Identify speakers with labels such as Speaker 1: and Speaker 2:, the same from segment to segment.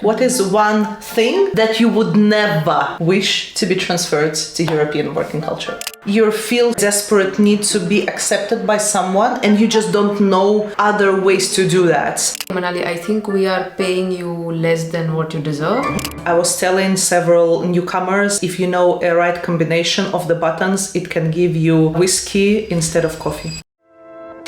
Speaker 1: What is one thing that you would never wish to be transferred to European working culture? You feel desperate need to be accepted by someone and you just don't know other ways to do that.
Speaker 2: Manali, I think we are paying you less than what you deserve.
Speaker 1: I was telling several newcomers, if you know a right combination of the buttons, it can give you whiskey instead of coffee.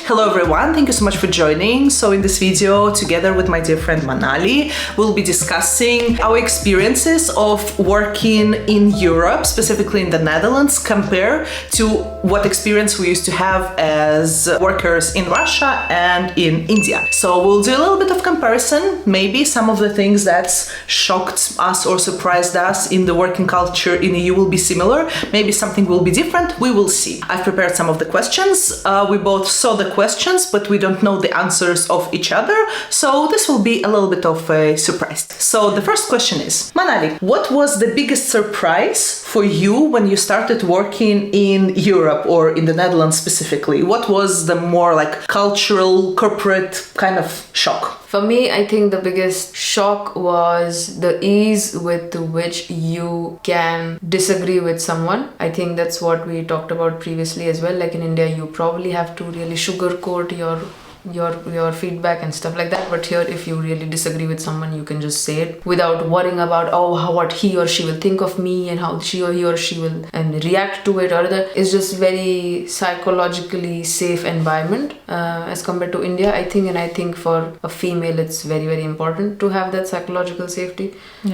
Speaker 1: Hello everyone, thank you so much for joining. So in this video, together with my dear friend Manali, we'll be discussing our experiences of working in Europe, specifically in the Netherlands, compared to what experience we used to have as workers in Russia and in India. So we'll do a little bit of comparison, maybe some of the things that shocked us or surprised us in the working culture in EU will be similar, maybe something will be different, we will see. I've prepared some of the questions. We both saw the questions, but we don't know the answers of each other, so this will be a little bit of a surprise. So the first question is, Manali, what was the biggest surprise for you when you started working in Europe or in the Netherlands specifically? What was the more like cultural, corporate kind of shock?
Speaker 2: For me, I think the biggest shock was the ease with which you can disagree with someone. I think that's what we talked about previously as well. Like in India, you probably have to really sugarcoat your feedback and stuff like that, but here if you really disagree with someone, you can just say it without worrying about what he or she will think of me and how he or she will and react to it, or that it's just very psychologically safe environment as compared to India, I think. And I think for a female it's very, very important to have that psychological safety.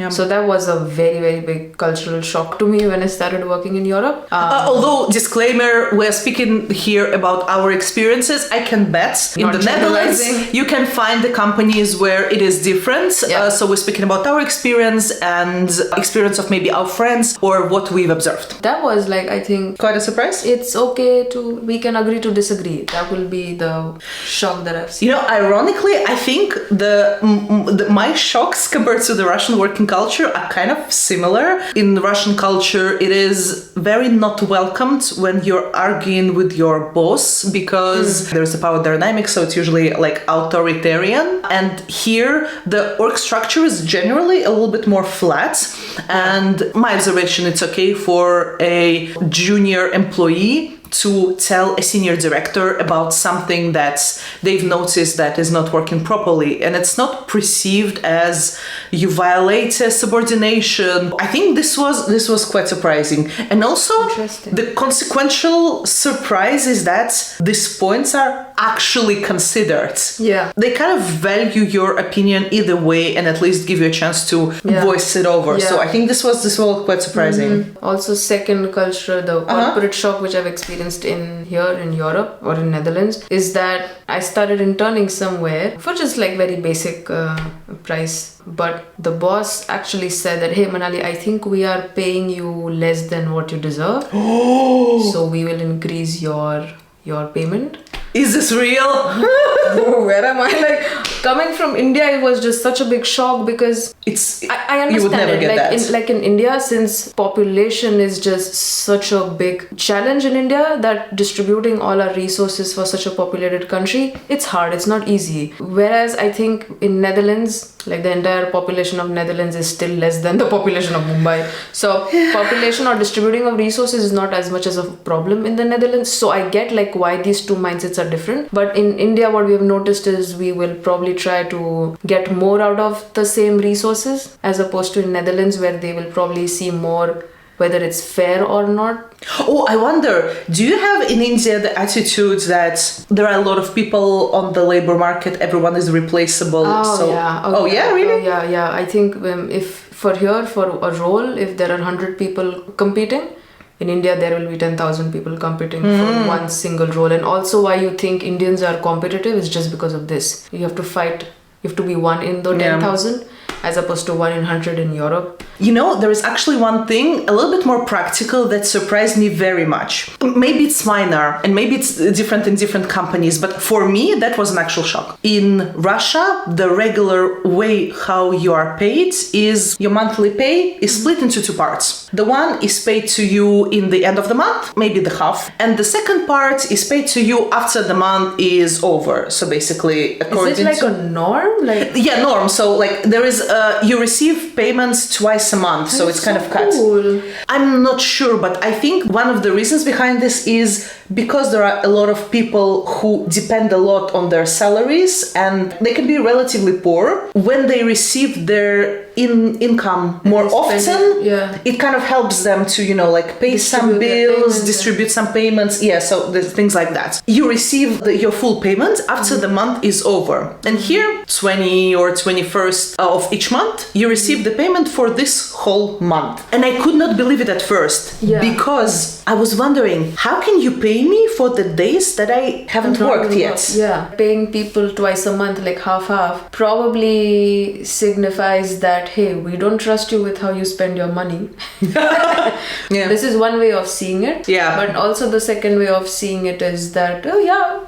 Speaker 2: So that was a very, very big cultural shock to me when I started working in Europe.
Speaker 1: Although, disclaimer, we're speaking here about our experiences. I can bet in the Netherlands you can find the companies where it is different. So we're speaking about our experience and experience of maybe our friends or what we've observed.
Speaker 2: That was like, I think,
Speaker 1: quite a surprise.
Speaker 2: It's okay we can agree to disagree. That will be the shock that I've seen.
Speaker 1: You know, ironically, I think my shocks compared to the Russian working culture are kind of similar. In the Russian culture, it is very not welcomed when you're arguing with your boss because there's a power dynamic, so it's usually like authoritarian. And here, the org structure is generally a little bit more flat. And my observation, it's okay for a junior employee to tell a senior director about something that they've noticed that is not working properly, and it's not perceived as you violate a subordination. I think this was quite surprising, and also the consequential surprise is that these points are actually considered. They kind of value your opinion either way and at least give you a chance to voice it over. So I think this was quite surprising.
Speaker 2: Also, second culture, the corporate shock which I've experienced in Europe or in Netherlands is that I started interning somewhere for just like very basic price, but the boss actually said that, hey Manali, I think we are paying you less than what you deserve, so we will increase your payment.
Speaker 1: Is this real?
Speaker 2: Where am I? Like, coming from India, it was just such a big shock because I understand
Speaker 1: you would never get that.
Speaker 2: In India, since population is just such a big challenge in India, that distributing all our resources for such a populated country, it's hard, it's not easy. Whereas I think in Netherlands, like the entire population of Netherlands is still less than the population of Mumbai. So population or distributing of resources is not as much as a problem in the Netherlands. So I get like why these two mindsets are different. But in India, what we have noticed is we will probably try to get more out of the same resources as opposed to in Netherlands, where they will probably see more whether it's fair or not.
Speaker 1: Oh, I wonder, do you have in India the attitude that there are a lot of people on the labor market, everyone is replaceable? Really?
Speaker 2: I think if for a role, if there are 100 people competing, in India there will be 10,000 people competing for one single role. And also why you think Indians are competitive is just because of this. You have to fight, you have to be one in the 10,000. As opposed to 1 in 100 in Europe.
Speaker 1: You know, there is actually one thing a little bit more practical that surprised me very much. Maybe it's minor and maybe it's different in different companies, but for me, that was an actual shock. in Russia, the regular way how you are paid is your monthly pay is split into two parts. The one is paid to you in the end of the month, maybe the half, and the second part is paid to you after the month is over. So basically, according
Speaker 2: is it like a norm?
Speaker 1: Yeah, norm. So like there is you receive payments twice a month, so it's kind of cut.
Speaker 2: Cool.
Speaker 1: I'm not sure, but I think one of the reasons behind this is because there are a lot of people who depend a lot on their salaries and they can be relatively poor. When they receive their income more often, it kind of helps them to, like pay some bills, distribute some payments. Yeah, so there's things like that. You receive your full payment after the month is over. And here, 20 or 21st of each month, you receive the payment for this whole month. And I could not believe it at first because I was wondering, how can you pay me for the days that I haven't worked yet?
Speaker 2: Yeah, paying people twice a month, like half, probably signifies that, hey, we don't trust you with how you spend your money. This is one way of seeing it. Yeah. But also the second way of seeing it is that,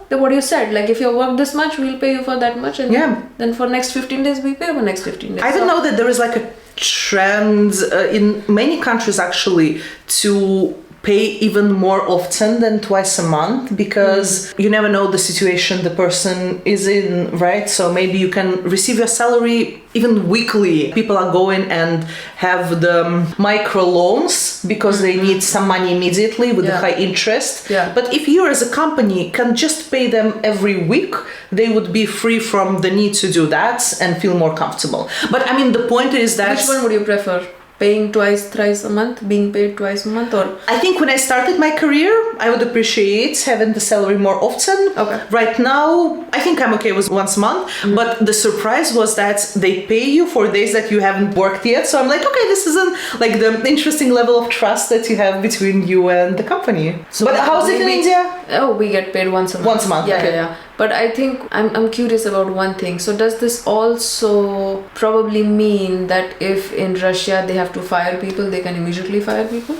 Speaker 2: what you said, like if you work this much, we'll pay you for that much. And then for next 15 days, we pay for next 15 days.
Speaker 1: I don't know that there is like a trend in many countries actually to pay even more often than twice a month because you never know the situation the person is in, right? So maybe you can receive your salary even weekly. People are going and have the micro loans because they need some money immediately with the high interest. Yeah. But if you as a company can just pay them every week, they would be free from the need to do that and feel more comfortable. But I mean, the point is that...
Speaker 2: Which one would you prefer? Paying thrice a month, being paid twice a month, or?
Speaker 1: I think when I started my career, I would appreciate having the salary more often. Okay. Right now, I think I'm okay with once a month, but the surprise was that they pay you for days that you haven't worked yet. So I'm like, okay, this isn't like the interesting level of trust that you have between you and the company. So but how's it in India?
Speaker 2: Oh, we get paid once a month.
Speaker 1: Once a month, okay.
Speaker 2: Yeah. But I think I'm curious about one thing. So does this also probably mean that if in Russia they have to fire people, they can immediately fire people?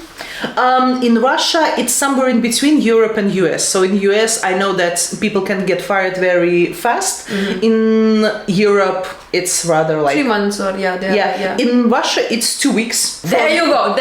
Speaker 1: In Russia, it's somewhere in between Europe and US. So in US, I know that people can get fired very fast. In Europe, it's rather like
Speaker 2: 3 months or
Speaker 1: In Russia, it's 2 weeks.
Speaker 2: There you go.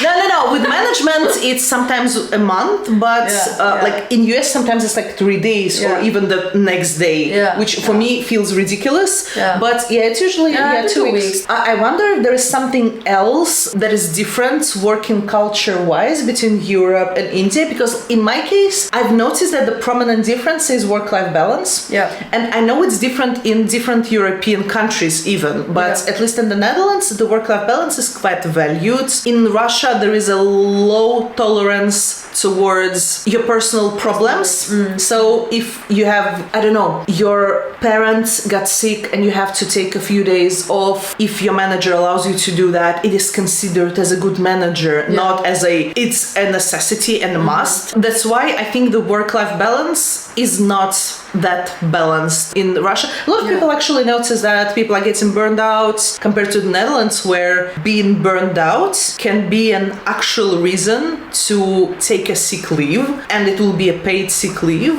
Speaker 1: No. With management, it's sometimes a month, but like in US, sometimes it's like 3 days or even the next day, which for me feels ridiculous. But it's usually 2 weeks. I wonder if there is something else that is different working culture-wise between Europe and India, because in my case, I've noticed that the prominent difference is work-life balance. Yeah. And I know it's different in different European countries even, but at least in the Netherlands, the work-life balance is quite valued. In Russia, there is a low tolerance towards your personal problems. So if you have, I don't know, your parents got sick and you have to take a few days off, if your manager allows you to do that, it is considered as a good manager, not as it's a necessity and a must. That's why I think the work-life balance is not that balanced in Russia. A lot of people actually notice that people are getting burned out compared to the Netherlands, where being burned out can be an actual reason to take a sick leave, and it will be a paid sick leave.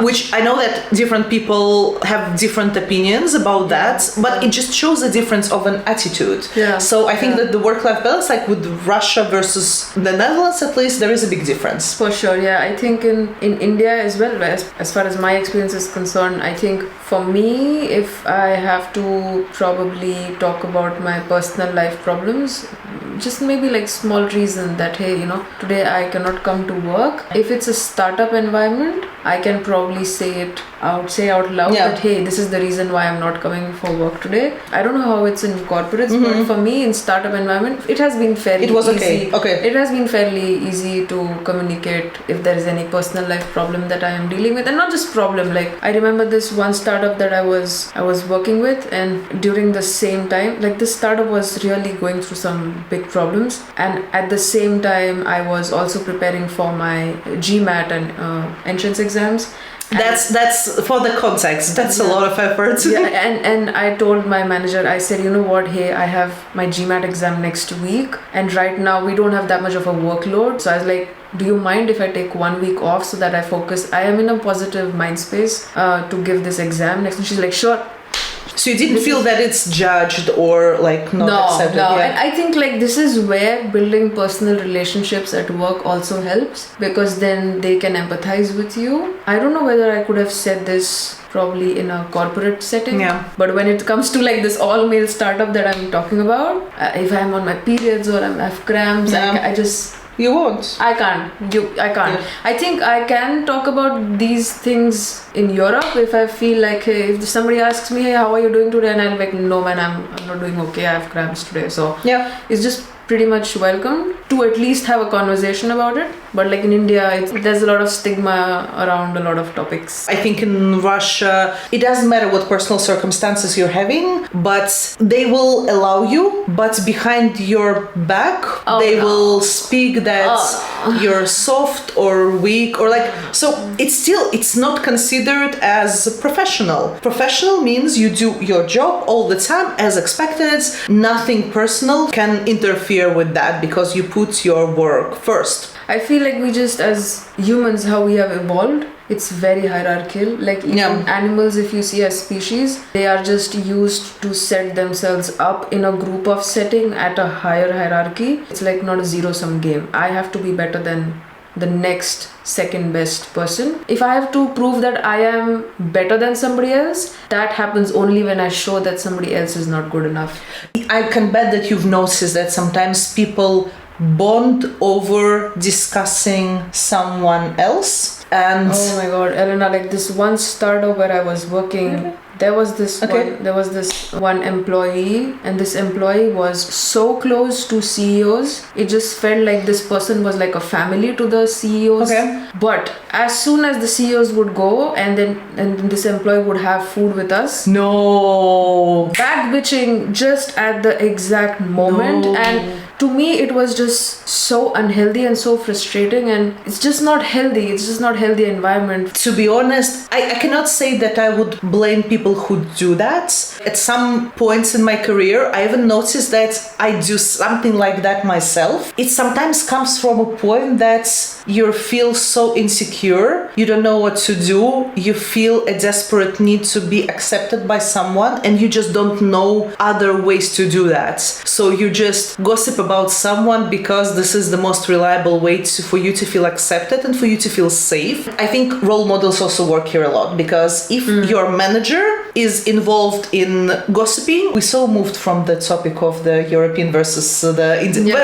Speaker 1: Which I know that different people have different opinions about that, but it just shows a difference of an attitude. So I think that the work-life balance, like with Russia versus the Netherlands, at least there is a big difference.
Speaker 2: For sure, I think in India as well, as far as my experience is concerned, I think for me, if I have to probably talk about my personal life problems, just maybe like small reason that, hey, today I cannot come to work. If it's a startup environment, I can probably say out loud that, hey, this is the reason why I'm not coming for work today. I don't know how it's in corporates, but for me in startup environment, it has been fairly easy. It has been fairly easy to communicate if there is any personal life problem that I am dealing with, and not just problem. Like I remember this one startup that I was working with, and during the same time, like this startup was really going through some big problems, and at the same time I was also preparing for my GMAT and entrance exams.
Speaker 1: That's for the context. That's a lot of effort.
Speaker 2: And I told my manager, I said, you know what, hey, I have my GMAT exam next week, and right now we don't have that much of a workload. So I was like, do you mind if I take 1 week off so that I focus? I am in a positive mind space to give this exam next. And she's like, sure.
Speaker 1: So you didn't feel that it's judged or like not accepted?
Speaker 2: No.
Speaker 1: Yeah.
Speaker 2: And I think like this is where building personal relationships at work also helps, because then they can empathize with you. I don't know whether I could have said this probably in a corporate setting, but when it comes to like this all male startup that I'm talking about, if I'm on my periods or I have cramps, I just...
Speaker 1: You won't.
Speaker 2: I can't. I can't.
Speaker 1: Yeah.
Speaker 2: I think I can talk about these things in Europe if I feel like, hey, if somebody asks me, hey, how are you doing today? And I'm like, no man, I'm not doing okay. I have cramps today. So it's just pretty much welcome to at least have a conversation about it. But like in India, there's a lot of stigma around a lot of topics.
Speaker 1: I think in Russia, it doesn't matter what personal circumstances you're having, but they will allow you, but behind your back, they will speak that you're soft or weak or like, so it's not considered as professional. Professional means you do your job all the time as expected. Nothing personal can interfere with that because you put your work first.
Speaker 2: I feel like we just, as humans, how we have evolved, it's very hierarchical. Like even animals, if you see as species, they are just used to set themselves up in a group of setting at a higher hierarchy. It's like not a zero-sum game. I have to be better than the next second best person. If I have to prove that I am better than somebody else, that happens only when I show that somebody else is not good enough.
Speaker 1: I can bet that you've noticed that sometimes people bond over discussing someone else. And
Speaker 2: oh my god, Elena, like this one startup where I was working, there was this one employee, and this employee was so close to CEOs. It just felt like this person was like a family to the CEOs. But as soon as the CEOs would go, and then this employee would have food with us, back bitching just at the exact moment. And to me it was just so unhealthy and so frustrating, and it's just not healthy. It's just not healthy environment.
Speaker 1: To be honest, I cannot say that I would blame people who do that. At some points in my career, I even noticed that I do something like that myself. It sometimes comes from a point that you feel so insecure, you don't know what to do, you feel a desperate need to be accepted by someone, and you just don't know other ways to do that. So you just gossip about someone because this is the most reliable way for you to feel accepted and for you to feel safe. I think role models also work here a lot, because if your manager is involved in gossiping, we so moved from the topic of the European versus the Indian,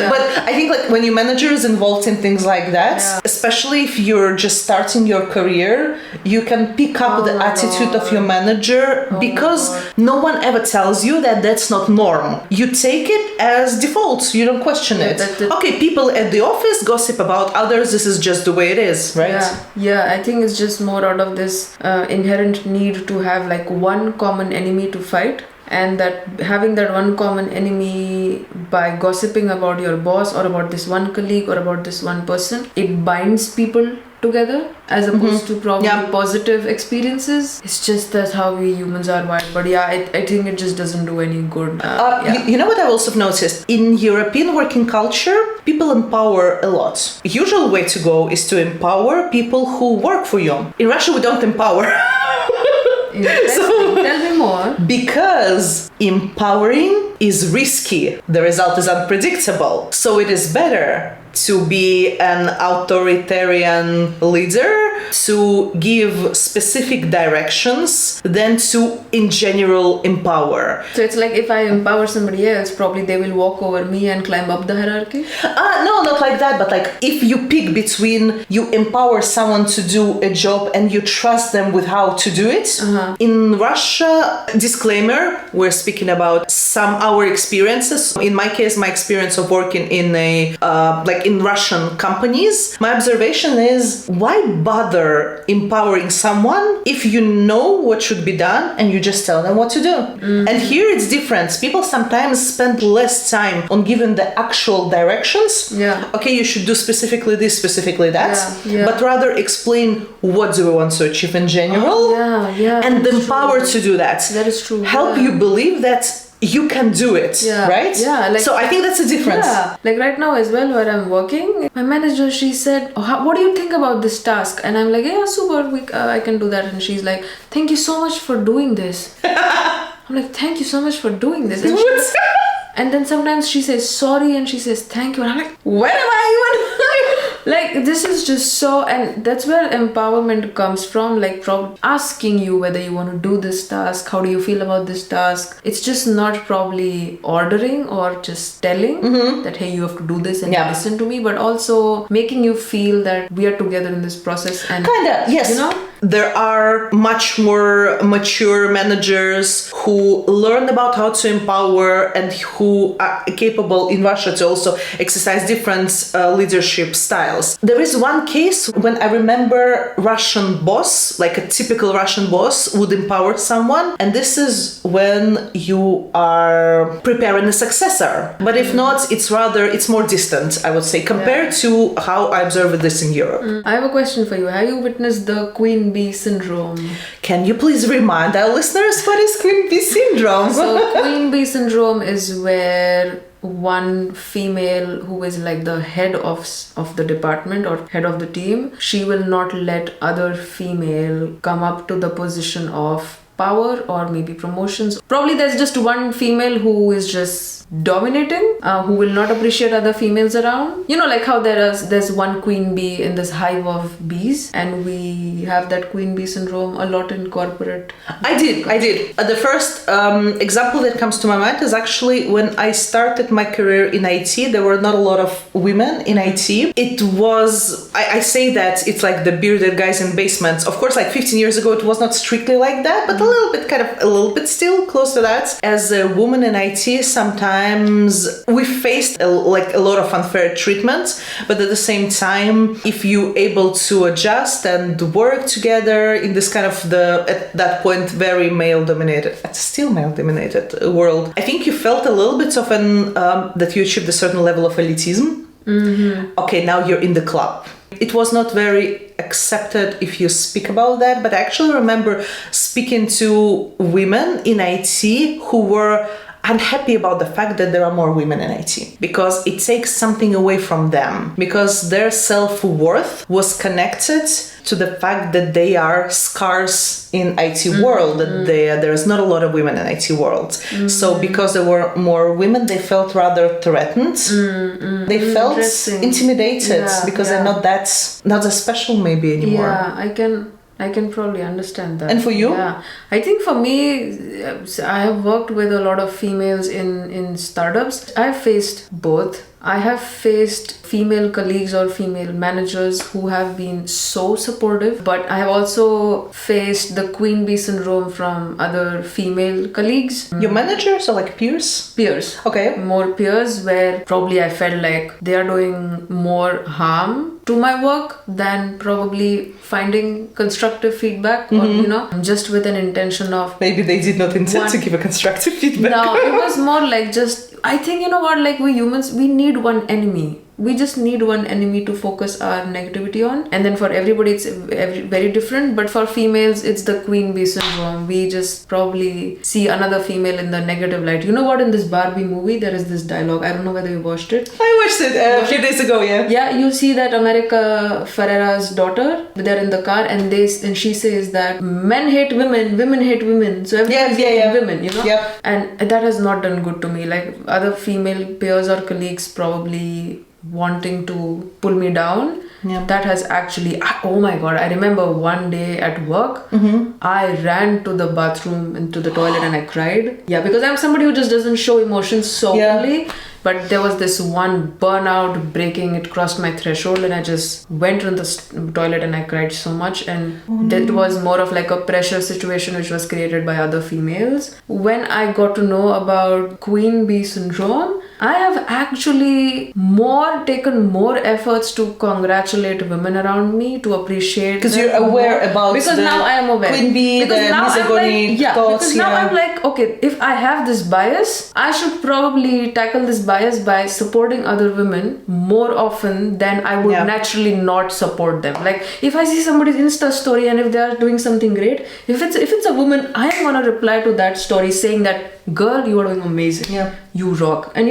Speaker 1: but I think like when your manager is involved in things like that, especially if you're just starting your career, you can pick up the attitude of your manager, because no one ever tells you that that's not norm. You take it as default, you don't question it. Okay, people at the office gossip about others, this is just the way it is, right?
Speaker 2: Yeah, I think it's just more out of this inherent need to have like one common enemy to fight, and that having that one common enemy by gossiping about your boss or about this one colleague or about this one person, it binds people together as opposed to probably positive experiences. It's just that's how we humans are wired. But I think it just doesn't do any good.
Speaker 1: You know what I've also noticed? In European working culture, people empower a lot. The usual way to go is to empower people who work for you. In Russia, we don't empower.
Speaker 2: So, tell me more.
Speaker 1: Because empowering is risky. The result is unpredictable. So it is better to be an authoritarian leader, to give specific directions, than to, in general, empower.
Speaker 2: So it's like if I empower somebody else, probably they will walk over me and climb up the hierarchy?
Speaker 1: No, not like that, but like if you pick between you empower someone to do a job and you trust them with how to do it. In Russia, disclaimer, we're speaking about our experiences. In my case, my experience of working in in Russian companies, my observation is, why bother empowering someone if you know what should be done and you just tell them what to do? And here it's different. People sometimes spend less time on giving the actual directions. Okay, you should do specifically this, specifically that, but rather explain what do we want to achieve in general, and empower to do that.
Speaker 2: That is true.
Speaker 1: Help you believe that you can do it, right?
Speaker 2: Yeah. Like,
Speaker 1: so I think that's a difference.
Speaker 2: Yeah. Like right now as well, where I'm working, my manager, she said, what do you think about this task? And I'm like, yeah, super, I can do that. And she's like, thank you so much for doing this. I'm like, thank you so much for doing this. And then sometimes she says sorry and she says thank you. And I'm like, when am I even? Like, this is just so, and that's where empowerment comes from. Like, asking you whether you want to do this task, how do you feel about this task. It's just not probably ordering or just telling that, hey, you have to do this and listen to me, but also making you feel that we are together in this process. And
Speaker 1: kinda, yes.
Speaker 2: You know?
Speaker 1: There are much more mature managers who learn about how to empower and who are capable in Russia to also exercise different leadership styles. There is one case when I remember Russian boss, like a typical Russian boss, would empower someone, and this is when you are preparing a successor. But if not, it's more distant, I would say, compared to how I observed this in Europe.
Speaker 2: I have a question for you. Have you witnessed the Queen Bee syndrome?
Speaker 1: Can you please remind our listeners what is Queen Bee syndrome?
Speaker 2: So Queen Bee syndrome is where one female who is like the head of the department or head of the team, she will not let other female come up to the position of power or maybe promotions. Probably there's just one female who is just dominating, who will not appreciate other females around. You know, like how there's one queen bee in this hive of bees, and we have that queen bee syndrome a lot in corporate.
Speaker 1: I did. The first example that comes to my mind is actually when I started my career in IT. There were not a lot of women in IT. It was, I say that it's like the bearded guys in basements. Of course, like 15 years ago, it was not strictly like that, but a little bit still close to that. As a woman in IT, sometimes we faced a lot of unfair treatment, but at the same time, if you're able to adjust and work together in this kind of at that point very male-dominated, still male-dominated world, I think you felt a little bit of that you achieved a certain level of elitism. Okay, now you're in the club. It was not very accepted if you speak about that, but I actually remember speaking to women in IT who were unhappy about the fact that there are more women in IT, because it takes something away from them, because their self-worth was connected to the fact that they are scarce in IT world, that there is not a lot of women in IT world. So because there were more women, they felt rather threatened. They felt intimidated because they're not as special maybe anymore.
Speaker 2: Yeah, I can probably understand that.
Speaker 1: And for you?
Speaker 2: Yeah. I think for me, I have worked with a lot of females in startups. I've faced both. I have faced female colleagues or female managers who have been so supportive, but I have also faced the queen bee syndrome from other female colleagues.
Speaker 1: Your managers or like peers?
Speaker 2: Peers.
Speaker 1: Okay.
Speaker 2: More peers, where probably I felt like they are doing more harm to my work than probably finding constructive feedback or, just with an intention of...
Speaker 1: Maybe they did not intend to give a constructive feedback.
Speaker 2: No, it was more like just... I think, like we humans, we need one enemy. We just need one enemy to focus our negativity on. And then for everybody, it's very different. But for females, it's the queen bee syndrome. We just probably see another female in the negative light. You know what? In this Barbie movie, there is this dialogue. I don't know whether you watched it.
Speaker 1: I watched it a few days ago, yeah.
Speaker 2: Yeah, you see that America Ferrera's daughter, they're in the car, and she says that men hate women, women hate women. So everyone's hating women,
Speaker 1: Yeah.
Speaker 2: And that has not done good to me. Like other female peers or colleagues probably wanting to pull me down. Yeah. That has actually, oh my god, I remember one day at work, I ran to the bathroom into the toilet and I cried. Yeah, because I'm somebody who just doesn't show emotions so early. But there was this one burnout breaking, it crossed my threshold, and I just went to the toilet and I cried so much. And that was more of like a pressure situation which was created by other females. When I got to know about queen bee syndrome, I have actually taken more efforts to congratulate women around me, to appreciate
Speaker 1: because you're aware about
Speaker 2: because now I am aware.
Speaker 1: Queen bee,
Speaker 2: because
Speaker 1: the
Speaker 2: now
Speaker 1: misogyny thoughts.
Speaker 2: Because now I'm like, okay, if I have this bias, I should probably tackle this bias by supporting other women more often than I would naturally not support them. Like if I see somebody's Insta story and if they are doing something great, if it's a woman, I am gonna reply to that story saying that girl, you are doing amazing.
Speaker 1: Yeah.
Speaker 2: You rock. And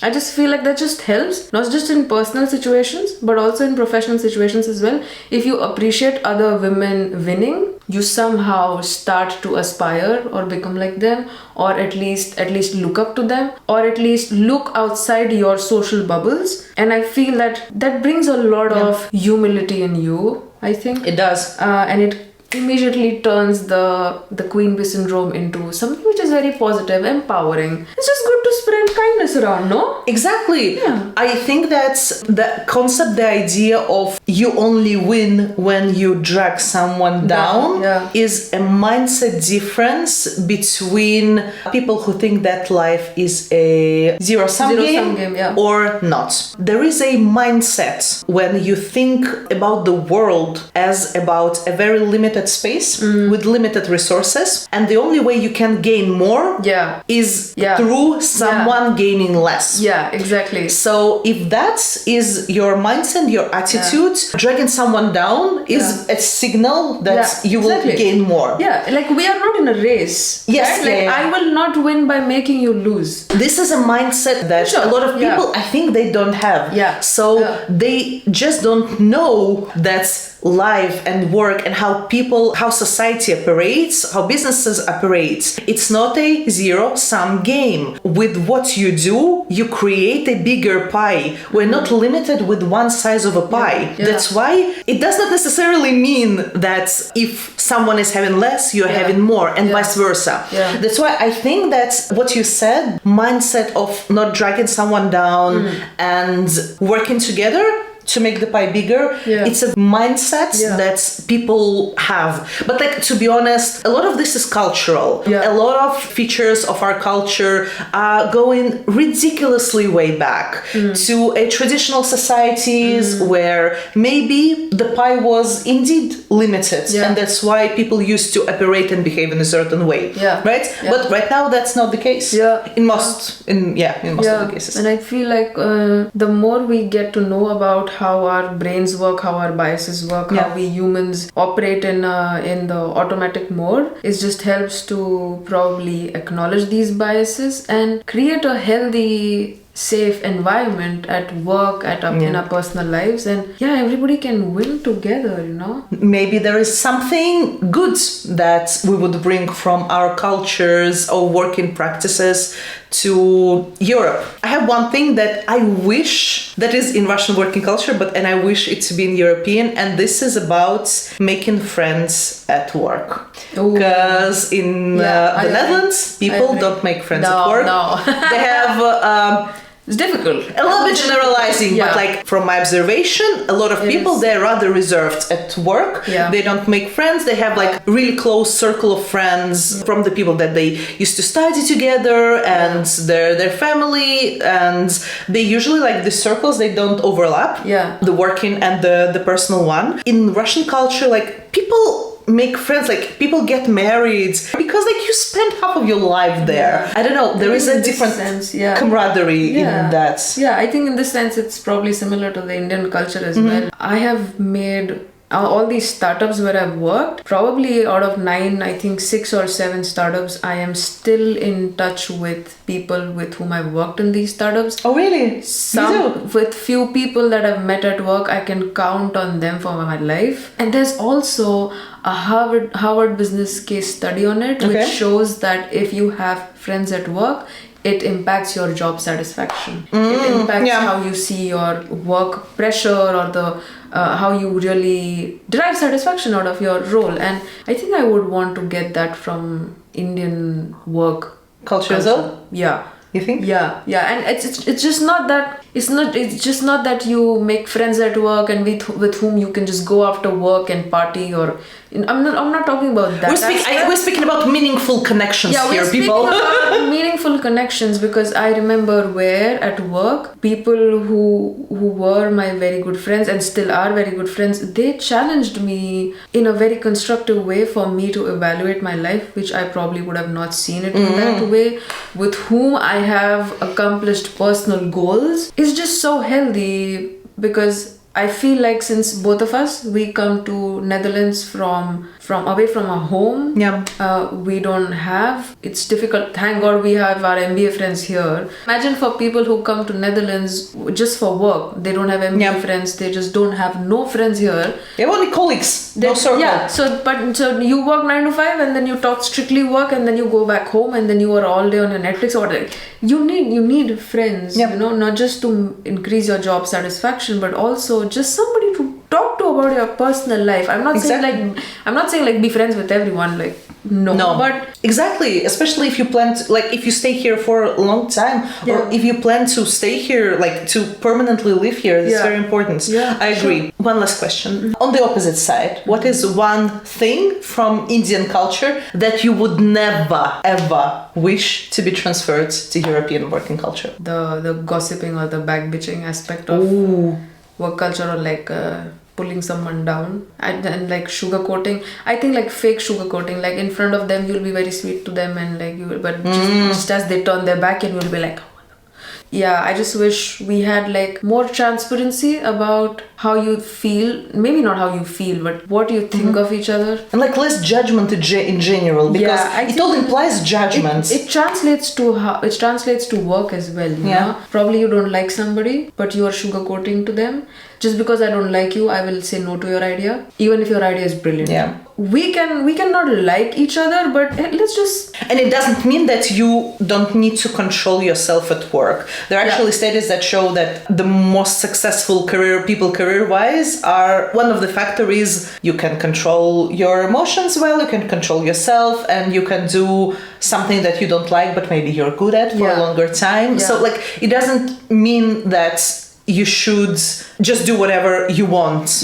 Speaker 2: I just feel like that just helps, not just in personal situations, but also in professional situations as well. If you appreciate other women winning, you somehow start to aspire or become like them, or at least look up to them, or at least look outside your social bubbles. And I feel that brings a lot of humility in you, I think.
Speaker 1: It does.
Speaker 2: And it immediately turns the queen bee syndrome into something which is very positive, empowering. It's just good to spread kindness around, no?
Speaker 1: Exactly.
Speaker 2: Yeah.
Speaker 1: I think that's the concept, the idea of you only win when you drag someone down is a mindset difference between people who think that life is a zero-sum game, or not. There is a mindset when you think about the world as about a very limited space with limited resources, and the only way you can gain more is through someone gaining less.
Speaker 2: Yeah, exactly.
Speaker 1: So if that is your mindset, your attitude, dragging someone down is a signal that you will gain more.
Speaker 2: Yeah, like we are not in a race.
Speaker 1: Yes,
Speaker 2: right? I will not win by making you lose.
Speaker 1: This is a mindset that a lot of people, I think, they don't have.
Speaker 2: Yeah.
Speaker 1: So they just don't know that life and work and how society operates, how businesses operate. It's not a zero-sum game. With what you do, you create a bigger pie. We're not limited with one size of a pie. That's why it does not necessarily mean that if someone is having less, you're having more, and vice versa. That's why I think that what you said, mindset of not dragging someone down and working together to make the pie bigger, it's a mindset that people have. But like, to be honest, a lot of this is cultural. A lot of features of our culture are going ridiculously way back to a traditional societies where maybe the pie was indeed limited, and that's why people used to operate and behave in a certain way. Right? But right now that's not the case. In most of the cases.
Speaker 2: And I feel like the more we get to know about how our brains work, how our biases work, how we humans operate in the automatic mode, it just helps to probably acknowledge these biases and create a healthy, safe environment at work, in our personal lives, and everybody can win together,
Speaker 1: Maybe there is something good that we would bring from our cultures or working practices to Europe. I have one thing that I wish that is in Russian working culture, and I wish it to be in European, and this is about making friends at work. Because in the Netherlands, people don't make friends at work. They have
Speaker 2: it's difficult.
Speaker 1: A little bit generalizing, but like from my observation, a lot of people, they're rather reserved at work. They don't make friends. They have like really close circle of friends from the people that they used to study together and their family, and they usually like the circles, they don't overlap. The working and the personal one. In Russian culture, like people make friends, like people get married because like you spend half of your life there. I don't know, there is a different camaraderie in that.
Speaker 2: I think in this sense it's probably similar to the Indian culture as well. I have made all these startups where I've worked, probably out of 9, I think 6 or 7 startups, I am still in touch with people with whom I've worked in these startups.
Speaker 1: Oh really?
Speaker 2: With few people that I've met at work, I can count on them for my life. And there's also a Harvard business case study on it, which shows that if you have friends at work, it impacts your job satisfaction. It impacts how you see your work pressure, or the how you really derive satisfaction out of your role. And I think I would want to get that from Indian work
Speaker 1: culture as well. You think?
Speaker 2: Yeah. And it's just not that you make friends at work and with whom you can just go after work and party, or I'm not talking about that.
Speaker 1: We're speaking about meaningful connections here, people.
Speaker 2: We're speaking about meaningful connections, because I remember where at work, people who were my very good friends and still are very good friends, they challenged me in a very constructive way for me to evaluate my life, which I probably would have not seen it in that way. With whom I have accomplished personal goals is just so healthy, because I feel like since both of us, we come to Netherlands from away from our home.
Speaker 1: Yeah.
Speaker 2: We don't have. It's difficult. Thank God we have our MBA friends here. Imagine for people who come to Netherlands just for work. They don't have MBA friends. They just don't have no friends here.
Speaker 1: They have only colleagues. No circle.
Speaker 2: Yeah. So you work 9 to 5 and then you talk strictly work and then you go back home and then you are all day on your Netflix or whatever. You need friends.
Speaker 1: Yep.
Speaker 2: You know, not just to increase your job satisfaction, but also just somebody to talk to about your personal life. I'm not saying like be friends with everyone, like no. But
Speaker 1: exactly, especially if you plan to, like, if you stay here for a long time, or if you plan to stay here, like to permanently live here, it's very important. I agree. One last question. On the opposite side, what is one thing from Indian culture that you would never ever wish to be transferred to European working culture?
Speaker 2: The gossiping or the backbitching aspect of work culture, or like pulling someone down and like sugarcoating. I think like fake sugarcoating, like in front of them you'll be very sweet to them and like just as they turn their back and you'll be like, I just wish we had like more transparency about how you feel. Maybe not how you feel, but what you think of each other.
Speaker 1: And like less judgment in general, because it all implies judgment.
Speaker 2: It translates to work as well. You know? Probably you don't like somebody, but you are sugarcoating to them. Just because I don't like you, I will say no to your idea, even if your idea is brilliant.
Speaker 1: Yeah.
Speaker 2: We cannot like each other, but let's just...
Speaker 1: And it doesn't mean that you don't need to control yourself at work. There are actually studies that show that the most successful career-wise are, one of the factors is you can control your emotions well, you can control yourself, and you can do something that you don't like, but maybe you're good at for a longer time. So like, it doesn't mean that you should just do whatever you want.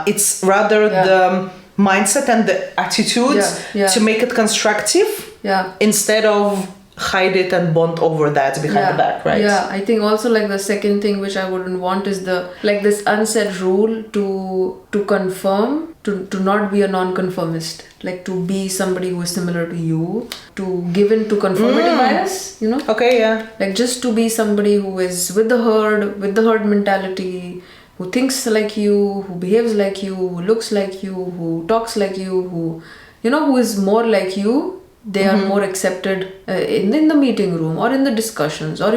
Speaker 1: It's rather the mindset and the attitude to make it constructive instead of hide it and bond over that behind the back, right?
Speaker 2: I think also like the second thing which I wouldn't want is the like this unsaid rule to confirm, to not be a non-conformist, like to be somebody who is similar to you, to give in to conformity bias, you know? Like just to be somebody who is with the herd mentality, who thinks like you, who behaves like you, who looks like you, who talks like you, who is more like you. They are more accepted in the meeting room or in the discussions, or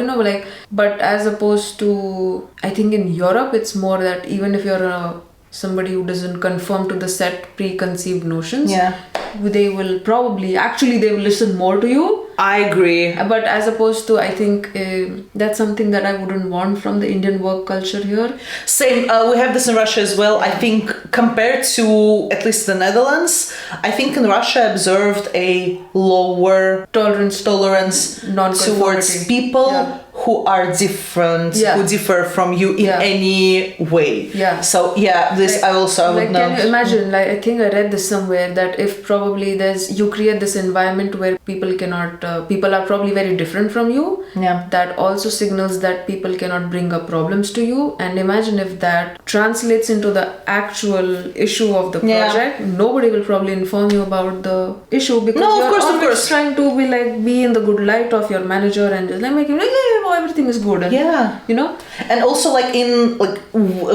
Speaker 2: but as opposed to, I think in Europe it's more that even if you're somebody who doesn't conform to the set preconceived notions, they will listen more to you.
Speaker 1: I agree.
Speaker 2: But as opposed to, I think that's something that I wouldn't want from the Indian work culture here.
Speaker 1: Same. We have this in Russia as well. I think compared to at least the Netherlands, I think in Russia I observed a lower tolerance towards people who are different, who differ from you in any way. So I would know.
Speaker 2: Can you imagine? Like, I think I read this somewhere that if probably you create this environment where people are probably very different from you. That also signals that people cannot bring up problems to you. And imagine if that translates into the actual issue of the project. Nobody will probably inform you about the issue because you're always trying to be in the good light of your manager and just make him everything is good.
Speaker 1: And also in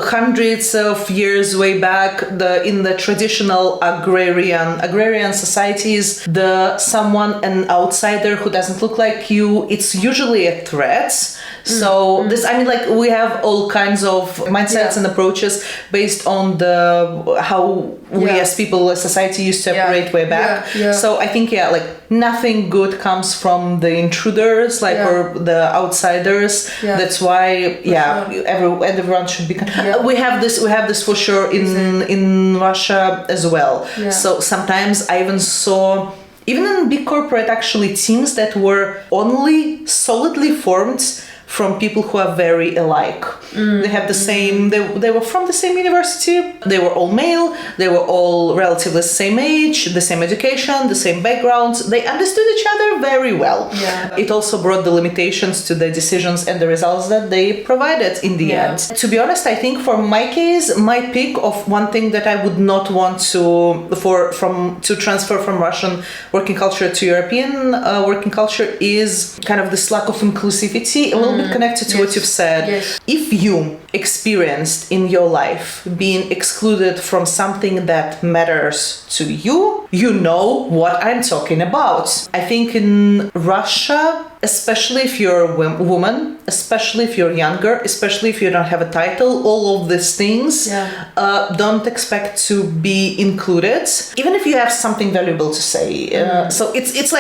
Speaker 1: hundreds of years way back, in the traditional agrarian societies, an outsider who doesn't look like you, it's usually a threat. So we have all kinds of mindsets and approaches based on how we as people, as society used to operate way back. So I think nothing good comes from the intruders or the outsiders. That's why everyone should be. We have this for sure in Russia as well. So sometimes I even saw, even in big corporate teams that were only solidly formed from people who are very alike. They have the same, they were from the same university, they were all male, they were all relatively the same age, the same education, the same backgrounds. They understood each other very well. It also brought the limitations to the decisions and the results that they provided in the end. To be honest, I think for my case, my pick of one thing that I would not want to transfer from Russian working culture to European working culture is kind of this lack of inclusivity, a little bit connected to what you've said.
Speaker 2: Yes.
Speaker 1: If you experienced in your life being excluded from something that matters to you, you know what I'm talking about. I think in Russia, especially if you're a woman, especially if you're younger, especially if you don't have a title, all of these things don't expect to be included, even if you have something valuable to say. So it's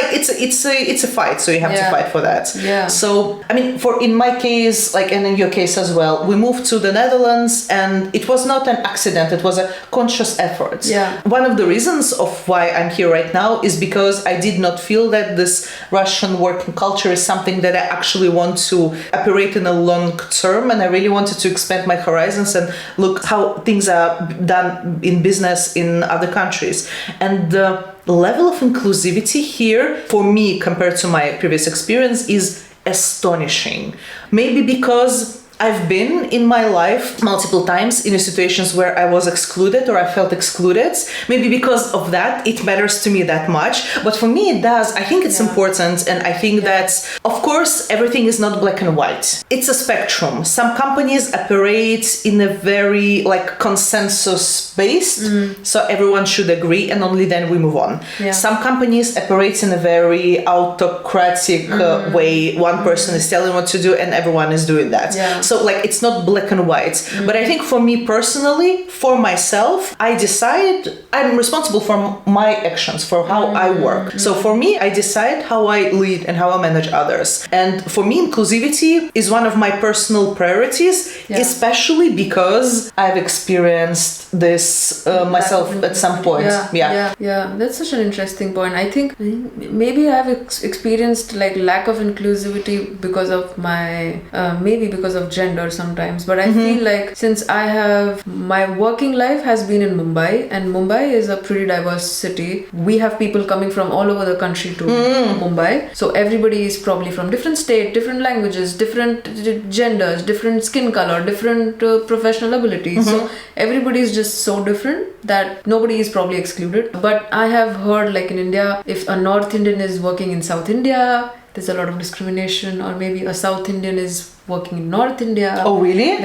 Speaker 1: a fight. So you have to fight for that.
Speaker 2: Yeah.
Speaker 1: So I mean, in my case, like, and in your case as well, we moved to the Netherlands, and it was not an accident. It was a conscious effort.
Speaker 2: Yeah.
Speaker 1: One of the reasons of why I'm here right now is because I did not feel that this Russian working culture is something that I actually want to operate in a long term, and I really wanted to expand my horizons and look how things are done in business in other countries. And the level of inclusivity here for me compared to my previous experience is astonishing. Maybe because I've been in my life multiple times in situations where I was excluded or I felt excluded. Maybe because of that, it matters to me that much. But for me, it does. I think it's important. And I think that, of course, everything is not black and white. It's a spectrum. Some companies operate in a very consensus based. So everyone should agree and only then we move on. Yeah. Some companies operate in a very autocratic way. One person is telling what to do and everyone is doing that. Yeah. So it's not black and white. But I think for me personally, for myself, I decide I'm responsible for my actions, for how I work. So for me, I decide how I lead and how I manage others. And for me, inclusivity is one of my personal priorities, especially because I've experienced this myself at some point.
Speaker 2: Yeah, that's such an interesting point. I think maybe I've experienced lack of inclusivity because of my maybe because of gender sometimes, but I feel like since I have my working life has been in Mumbai, and Mumbai is a pretty diverse city. We have people coming from all over the country to Mumbai, so everybody is probably from different state, different languages, different genders, different skin color, different professional abilities. So everybody is just so different that nobody is probably excluded. But I have heard in India, if a North Indian is working in South India, there's a lot of discrimination, or maybe a South Indian is working in North India.
Speaker 1: Oh, really?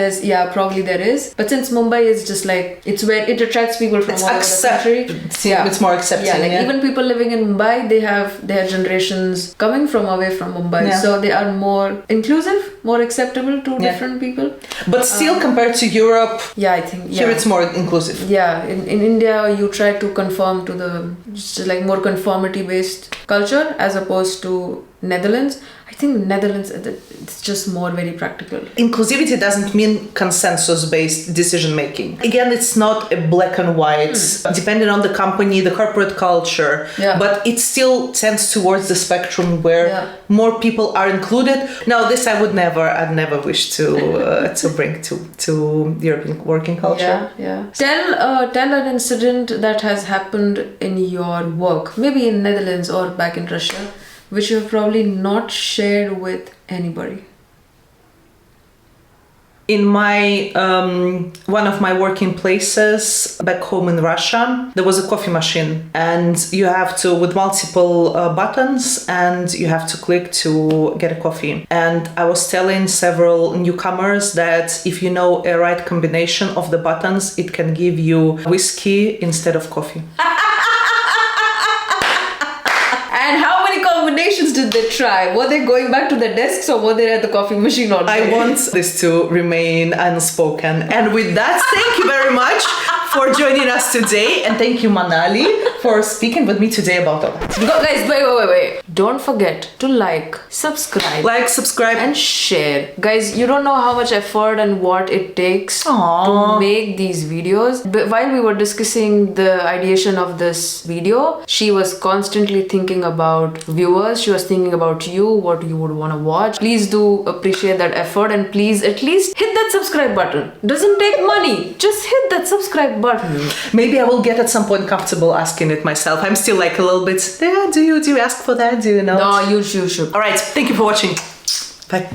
Speaker 2: Probably there is. But since Mumbai is just it's where it attracts people from all over the country.
Speaker 1: It's more accepting.
Speaker 2: Even people living in Mumbai, they have generations coming from away from Mumbai. So they are more inclusive, more acceptable to different people.
Speaker 1: But still compared to Europe,
Speaker 2: I think
Speaker 1: here it's more inclusive.
Speaker 2: Yeah, in India, you try to conform to the more conformity based culture as opposed to Netherlands. I think Netherlands, it's just more very practical.
Speaker 1: Inclusivity doesn't mean consensus-based decision-making. Again, it's not a black and white, depending on the company, the corporate culture, but it still tends towards the spectrum where more people are included. Now, this I'd never wish to bring to the European working culture.
Speaker 2: Tell an incident that has happened in your work, maybe in Netherlands or back in Russia, which you have probably not shared with anybody.
Speaker 1: In my one of my working places back home in Russia, there was a coffee machine, and you have to with multiple buttons, and you have to click to get a coffee. And I was telling several newcomers that if you know a right combination of the buttons, it can give you whiskey instead of coffee.
Speaker 2: And how many combinations did they try? Were they going back to their desks or were they at the coffee machine all day?
Speaker 1: I want this to remain unspoken. And with that, thank you very much for joining us today. And thank you, Manali, for speaking with me today about all that.
Speaker 2: Guys, wait. Don't forget to subscribe, and share. Guys, you don't know how much effort and what it takes to make these videos. But while we were discussing the ideation of this video, she was constantly thinking about viewers. She was thinking about you, what you would want to watch. Please do appreciate that effort, and please at least hit that subscribe button. Doesn't take money. Just hit that subscribe button.
Speaker 1: Maybe I will get at some point comfortable asking it myself. I'm still a little bit, do you ask for that? Do you know?
Speaker 2: No, you should.
Speaker 1: All right. Thank you for watching. Bye.